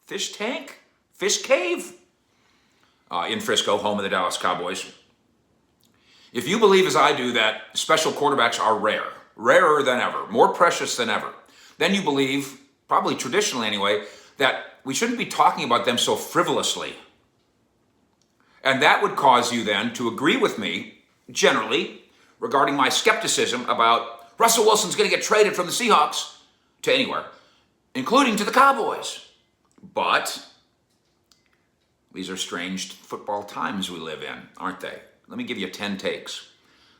fish tank, fish cave in Frisco, home of the Dallas Cowboys. If you believe, as I do, that special quarterbacks are rare, rarer than ever, more precious than ever, then you believe, probably traditionally anyway, that we shouldn't be talking about them so frivolously. And that would cause you then to agree with me, generally, regarding my skepticism about Russell Wilson's going to get traded from the Seahawks to anywhere, including to the Cowboys. But these are strange football times we live in, aren't they? Let me give you 10 takes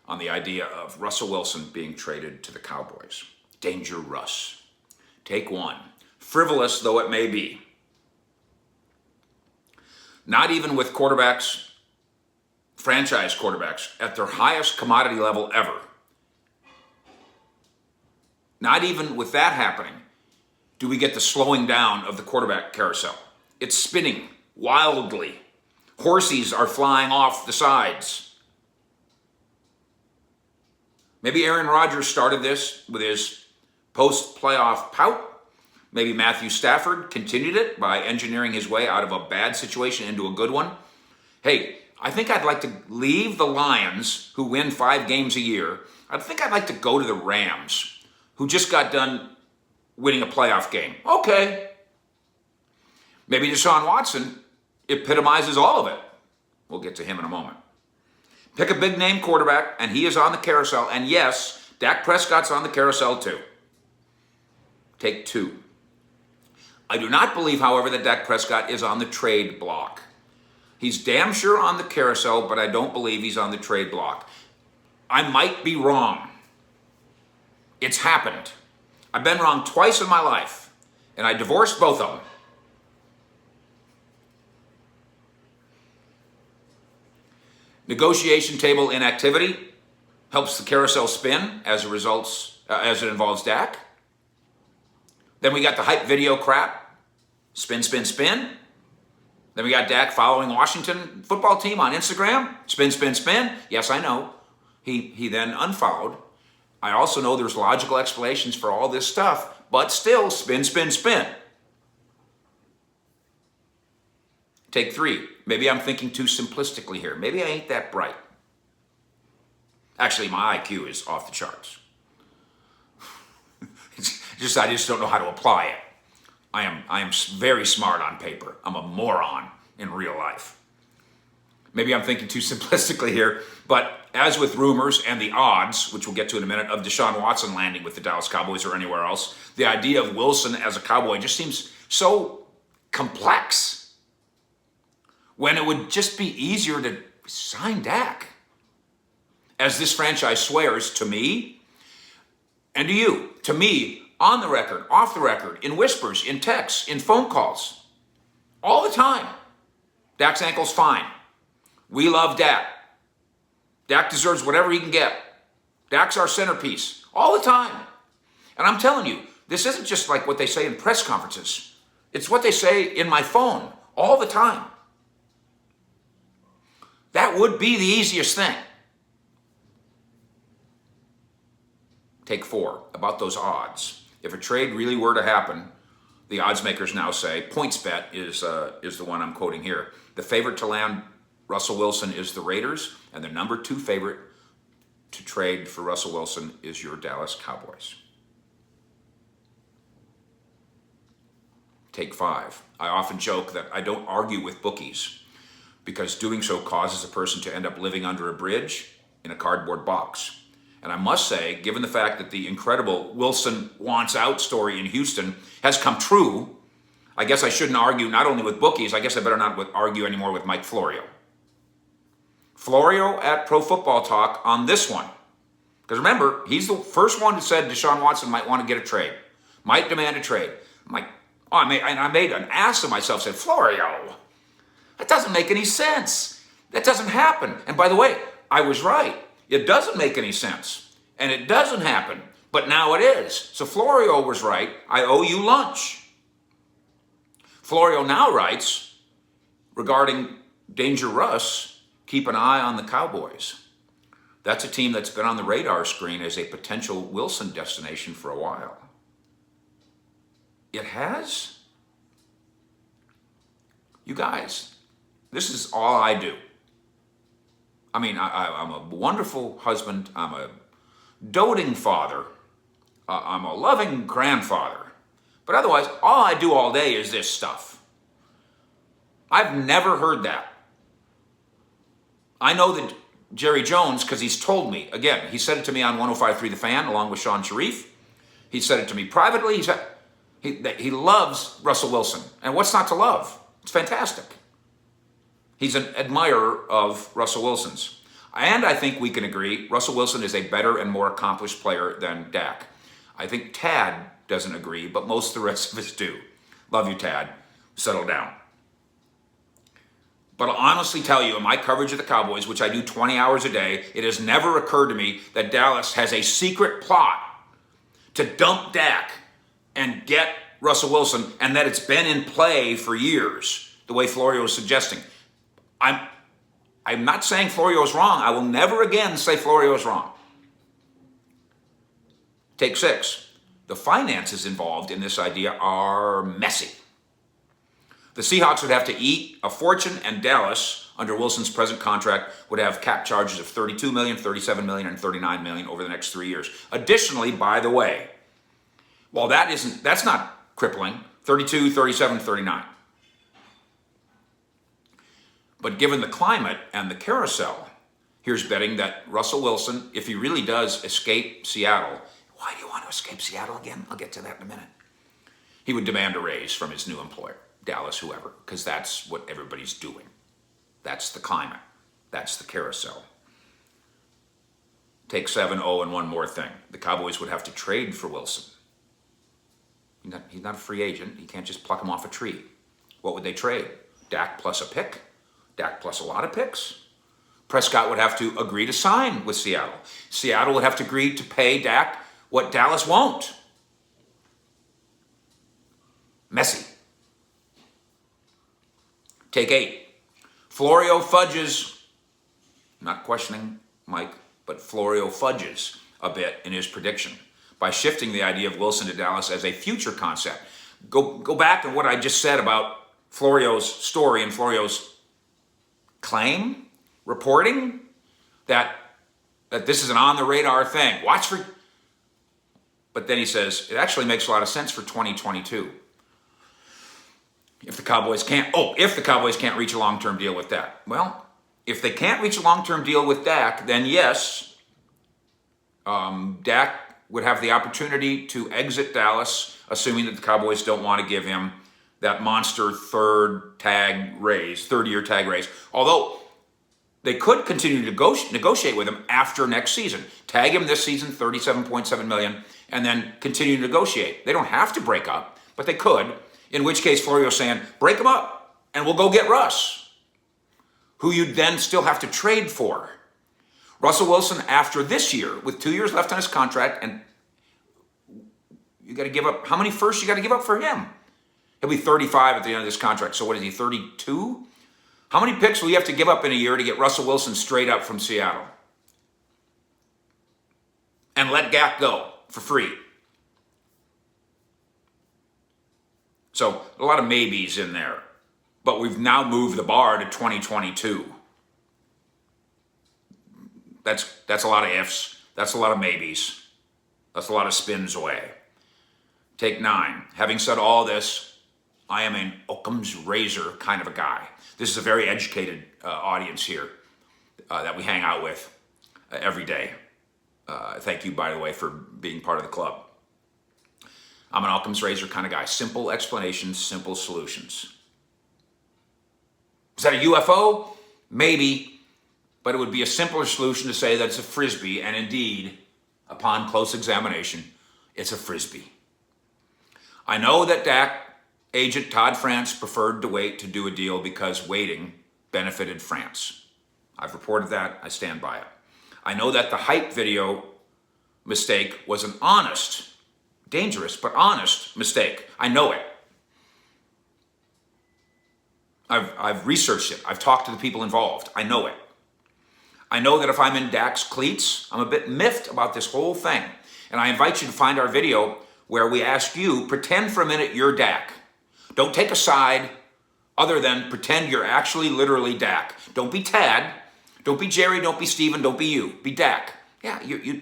on the idea of Russell Wilson being traded to the Cowboys. Danger Russ. Take 1. Frivolous though it may be. Not even with quarterbacks, franchise quarterbacks, at their highest commodity level ever. Not even with that happening do we get the slowing down of the quarterback carousel. It's spinning wildly. Horsies are flying off the sides. Maybe Aaron Rodgers started this with his post-playoff pout. Maybe Matthew Stafford continued it by engineering his way out of a bad situation into a good one. Hey, I think I'd like to leave the Lions, who win 5 games a year. I think I'd like to go to the Rams, who just got done winning a playoff game. Okay. Maybe Deshaun Watson epitomizes all of it. We'll get to him in a moment. Pick a big-name quarterback, and he is on the carousel. And yes, Dak Prescott's on the carousel too. Take 2. I do not believe, however, that Dak Prescott is on the trade block. He's damn sure on the carousel, but I don't believe he's on the trade block. I might be wrong. It's happened. I've been wrong twice in my life, and I divorced both of them. Negotiation table inactivity helps the carousel spin as it involves Dak. Then we got the hype video crap. Spin, spin, spin. Then we got Dak following Washington football team on Instagram. Spin, spin, spin. Yes, I know. He then unfollowed. I also know there's logical explanations for all this stuff, but still, spin, spin, spin. Take 3. Maybe I'm thinking too simplistically here. Maybe I ain't that bright. Actually, my IQ is off the charts. I just don't know how to apply it. I am very smart on paper. I'm a moron in real life. Maybe I'm thinking too simplistically here, but as with rumors and the odds, which we'll get to in a minute, of Deshaun Watson landing with the Dallas Cowboys or anywhere else, the idea of Wilson as a Cowboy just seems so complex, when it would just be easier to sign Dak. As this franchise swears to me and to you, to me, on the record, off the record, in whispers, in texts, in phone calls, all the time. Dak's ankle's fine. We love Dak. Dak deserves whatever he can get. Dak's our centerpiece, all the time. And I'm telling you, this isn't just like what they say in press conferences. It's what they say in my phone all the time. That would be the easiest thing. Take 4, about those odds. If a trade really were to happen, the odds makers now say, PointsBet is the one I'm quoting here. The favorite to land Russell Wilson is the Raiders, and the number 2 favorite to trade for Russell Wilson is your Dallas Cowboys. Take 5. I often joke that I don't argue with bookies because doing so causes a person to end up living under a bridge in a cardboard box. And I must say, given the fact that the incredible Wilson wants out story in Houston has come true, I guess I shouldn't argue not only with bookies, I guess I better not argue anymore with Mike Florio. Florio at Pro Football Talk on this one. Because remember, he's the first one who said Deshaun Watson might want to get a trade, might demand a trade. I'm like, I made an ass of myself, said, Florio, that doesn't make any sense. That doesn't happen. And by the way, I was right. It doesn't make any sense, and it doesn't happen, but now it is. So Florio was right. I owe you lunch. Florio now writes, regarding Danger Russ, keep an eye on the Cowboys. That's a team that's been on the radar screen as a potential Wilson destination for a while. It has? You guys, this is all I do. I mean, I'm a wonderful husband. I'm a doting father. I'm a loving grandfather. But otherwise, all I do all day is this stuff. I've never heard that. I know that Jerry Jones, because he's told me, again, he said it to me on 105.3 The Fan, along with Sean Sharif. He said it to me privately. He said he loves Russell Wilson. And what's not to love? It's fantastic. He's an admirer of Russell Wilson's. And I think we can agree, Russell Wilson is a better and more accomplished player than Dak. I think Tad doesn't agree, but most of the rest of us do. Love you, Tad. Settle down. But I'll honestly tell you, in my coverage of the Cowboys, which I do 20 hours a day, it has never occurred to me that Dallas has a secret plot to dump Dak and get Russell Wilson, and that it's been in play for years, the way Florio is suggesting. I'm not saying Florio is wrong. I will never again say Florio is wrong. Take 6. The finances involved in this idea are messy. The Seahawks would have to eat a fortune, and Dallas, under Wilson's present contract, would have cap charges of $32 million, $37 million, and $39 million over the next 3 years. Additionally, by the way, while that's not crippling, 32, 37, 39. But given the climate and the carousel, here's betting that Russell Wilson, if he really does escape Seattle, why do you want to escape Seattle again? I'll get to that in a minute. He would demand a raise from his new employer, Dallas, whoever, because that's what everybody's doing. That's the climate. That's the carousel. Take 7, and one more thing. The Cowboys would have to trade for Wilson. He's not a free agent. You can't just pluck him off a tree. What would they trade? Dak plus a pick? Dak plus a lot of picks? Prescott would have to agree to sign with Seattle. Seattle would have to agree to pay Dak what Dallas won't. Messy. Take 8. Florio fudges, not questioning Mike, but Florio fudges a bit in his prediction by shifting the idea of Wilson to Dallas as a future concept. Go back to what I just said about Florio's story and Florio's claim, reporting, that this is an on-the-radar thing. Watch for... But then he says, it actually makes a lot of sense for 2022. If the Cowboys can't reach a long-term deal with Dak. Well, if they can't reach a long-term deal with Dak, then yes, Dak would have the opportunity to exit Dallas, assuming that the Cowboys don't want to give him that monster third-year tag raise. Although they could continue to negotiate with him after next season. Tag him this season, $37.7 million, and then continue to negotiate. They don't have to break up, but they could. In which case, Florio's saying, break him up, and we'll go get Russ, who you'd then still have to trade for. Russell Wilson, after this year, with 2 years left on his contract, and you got to give up, how many firsts you got to give up for him? He'll be 35 at the end of this contract. So what is he, 32? How many picks will you have to give up in a year to get Russell Wilson straight up from Seattle? And let Dak go for free. So a lot of maybes in there. But we've now moved the bar to 2022. That's a lot of ifs. That's a lot of maybes. That's a lot of spins away. Take 9. Having said all this, I am an Occam's razor kind of a guy. This is a very educated audience here that we hang out with every day. Thank you, by the way, for being part of the club. I'm an Occam's razor kind of guy. Simple explanations, simple solutions. Is that a UFO? Maybe, but it would be a simpler solution to say that it's a Frisbee, and indeed, upon close examination, it's a Frisbee. I know that Dak agent Todd France preferred to wait to do a deal because waiting benefited France. I've reported that. I stand by it. I know that the hype video mistake was an honest, dangerous, but honest mistake. I know it. I've researched it. I've talked to the people involved. I know it. I know that if I'm in Dak's cleats, I'm a bit miffed about this whole thing. And I invite you to find our video where we ask you, pretend for a minute you're Dak. Don't take a side. other than pretend you're actually literally Dak. Don't be Tad. Don't be Jerry. Don't be Steven. Don't be you. Be Dak. Yeah,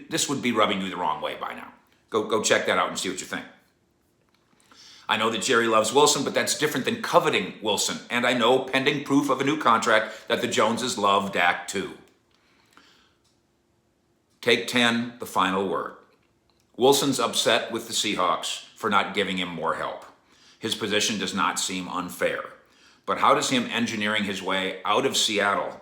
this would be rubbing you the wrong way by now. Go check that out and see what you think. I know that Jerry loves Wilson, but that's different than coveting Wilson. And I know, pending proof of a new contract, that the Joneses love Dak too. Take 10, the final word. Wilson's upset with the Seahawks for not giving him more help. His position does not seem unfair. But how does him engineering his way out of Seattle?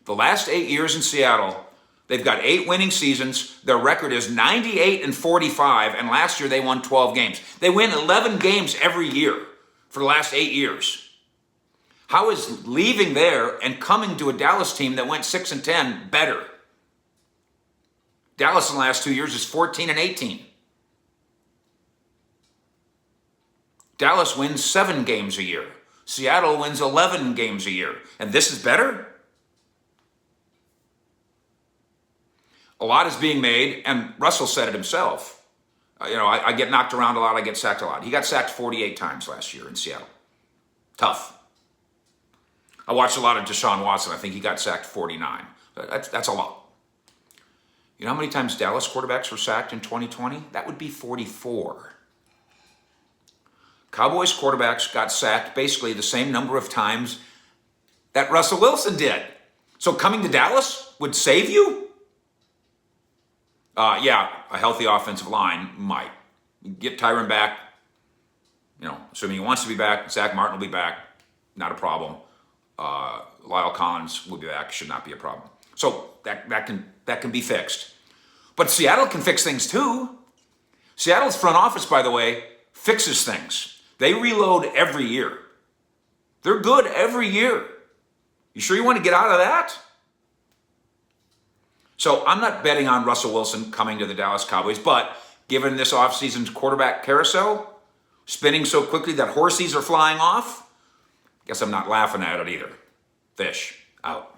The last 8 years in Seattle, they've got 8 winning seasons. Their record is 98-45, and last year they won 12 games. They win 11 games every year for the last 8 years. How is leaving there and coming to a Dallas team that went 6-10 better? Dallas in the last 2 years is 14-18. Dallas wins 7 games a year. Seattle wins 11 games a year. And this is better? A lot is being made, and Russell said it himself. I get knocked around a lot, I get sacked a lot. He got sacked 48 times last year in Seattle. Tough. I watched a lot of Deshaun Watson. I think he got sacked 49. That's a lot. You know how many times Dallas quarterbacks were sacked in 2020? That would be 44. Cowboys quarterbacks got sacked basically the same number of times that Russell Wilson did. So coming to Dallas would save you? Yeah, a healthy offensive line might. Get Tyron back, assuming he wants to be back. Zach Martin will be back, not a problem. Lyle Collins will be back, should not be a problem. So that can be fixed. But Seattle can fix things too. Seattle's front office, by the way, fixes things. They reload every year. They're good every year. You sure you want to get out of that? So I'm not betting on Russell Wilson coming to the Dallas Cowboys, but given this offseason's quarterback carousel, spinning so quickly that horsies are flying off, guess I'm not laughing at it either. Fish, out.